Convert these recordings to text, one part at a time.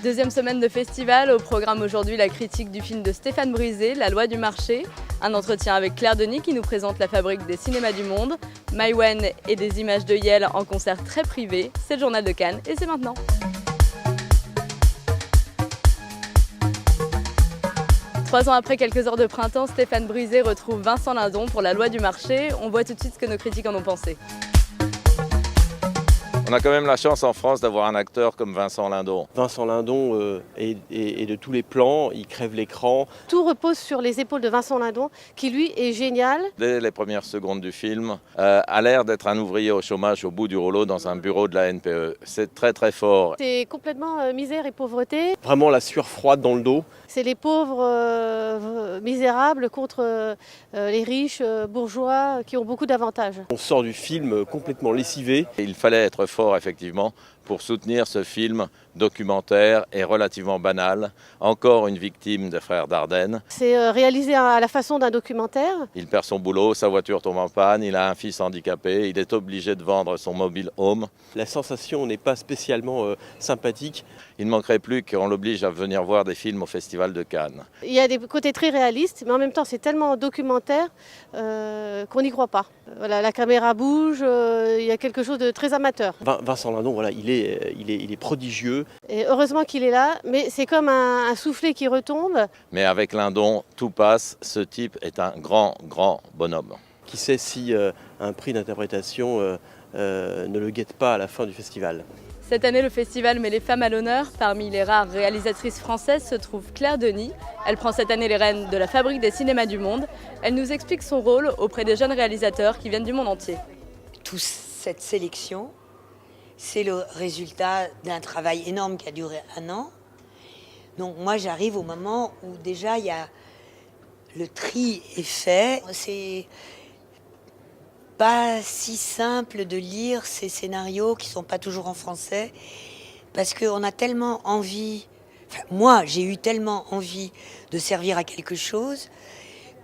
Deuxième semaine de festival, au programme aujourd'hui la critique du film de Stéphane Brisé, La loi du marché, un entretien avec Claire Denis qui nous présente la fabrique des cinémas du monde, Maïwenn et des images de Yel en concert très privé, c'est le journal de Cannes et c'est maintenant. Trois ans après quelques heures de printemps, Stéphane Brisé retrouve Vincent Lindon pour La loi du marché. On voit tout de suite ce que nos critiques en ont pensé. On a quand même la chance en France d'avoir un acteur comme Vincent Lindon. Vincent Lindon est de tous les plans, il crève l'écran. Tout repose sur les épaules de Vincent Lindon, qui lui est génial. Dès les premières secondes du film, a l'air d'être un ouvrier au chômage au bout du rouleau dans un bureau de la NPE. C'est très très fort. C'est complètement misère et pauvreté. Vraiment la sueur froide dans le dos. C'est les pauvres misérables contre les riches bourgeois qui ont beaucoup d'avantages. On sort du film complètement lessivé. Il fallait être fort effectivement pour soutenir ce film documentaire et relativement banal, encore une victime des frères Dardenne. C'est réalisé à la façon d'un documentaire. Il perd son boulot, sa voiture tombe en panne, il a un fils handicapé, il est obligé de vendre son mobile home. La sensation n'est pas spécialement sympathique. Il ne manquerait plus qu'on l'oblige à venir voir des films au Festival de Cannes. Il y a des côtés très réalistes, mais en même temps c'est tellement documentaire qu'on n'y croit pas. Voilà, la caméra bouge, il y a quelque chose de très amateur. Vincent Lindon, voilà, il est prodigieux. Et heureusement qu'il est là, mais c'est comme un soufflet qui retombe. Mais avec Lindon, tout passe. Ce type est un grand bonhomme. Qui sait si un prix d'interprétation ne le guette pas à la fin du festival. Cette année, le festival met les femmes à l'honneur. Parmi les rares réalisatrices françaises se trouve Claire Denis. Elle prend cette année les rênes de la fabrique des cinémas du monde. Elle nous explique son rôle auprès des jeunes réalisateurs qui viennent du monde entier. Toute cette sélection, c'est le résultat d'un travail énorme qui a duré 1 an. Donc moi, j'arrive au moment où déjà il y a le tri est fait. C'est pas si simple de lire ces scénarios qui sont pas toujours en français parce qu'on a tellement envie. Enfin, moi, j'ai eu tellement envie de servir à quelque chose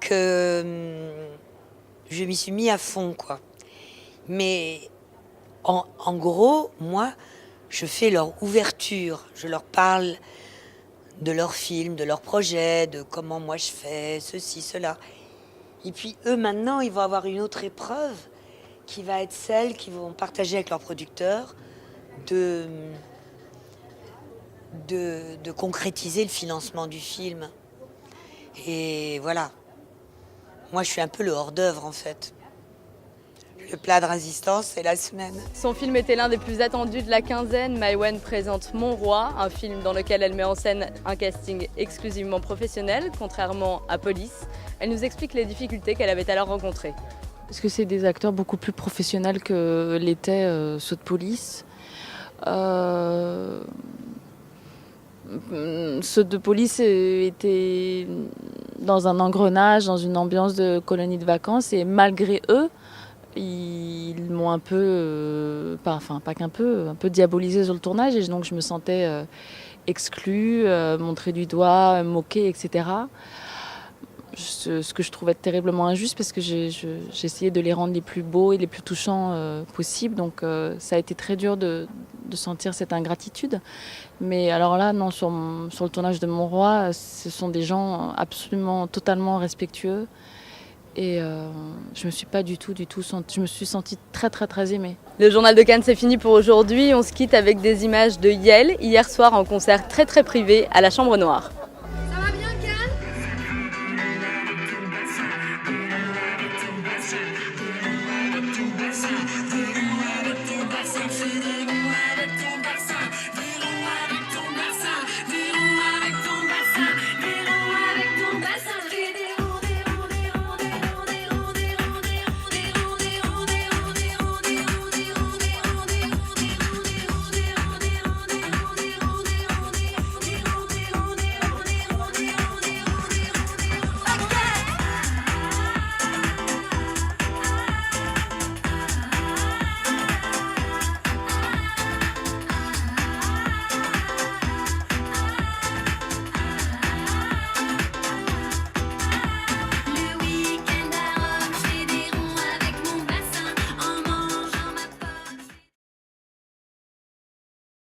que je m'y suis mis à fond, quoi. Mais en gros, moi, je fais leur ouverture. Je leur parle de leurs films, de leurs projets, de comment moi je fais, ceci, cela. Et puis eux, maintenant, ils vont avoir une autre épreuve qui va être celle qu'ils vont partager avec leurs producteurs de concrétiser le financement du film. Et voilà. Moi, je suis un peu le hors-d'œuvre, en fait. Le plat de résistance, c'est la semaine. Son film était l'un des plus attendus de la quinzaine. Maïwenn présente Mon Roi, un film dans lequel elle met en scène un casting exclusivement professionnel, contrairement à Police. Elle nous explique les difficultés qu'elle avait alors rencontrées. Parce que c'est des acteurs beaucoup plus professionnels que l'étaient ceux de Police. Ceux de Police étaient dans un engrenage, dans une ambiance de colonie de vacances, et malgré eux, ils m'ont un peu, un peu diabolisé sur le tournage, et donc je me sentais exclue, montrée du doigt, moquée, etc. Ce que je trouvais terriblement injuste, parce que j'ai essayé de les rendre les plus beaux et les plus touchants possibles, donc ça a été très dur de sentir cette ingratitude. Mais alors là, non, sur le tournage de Mon Roi, ce sont des gens absolument, totalement respectueux. Et je me suis pas du tout je me suis sentie très aimée. Le journal de Cannes, c'est fini pour aujourd'hui. On se quitte avec des images de Yel, hier soir en concert très privé à la Chambre Noire.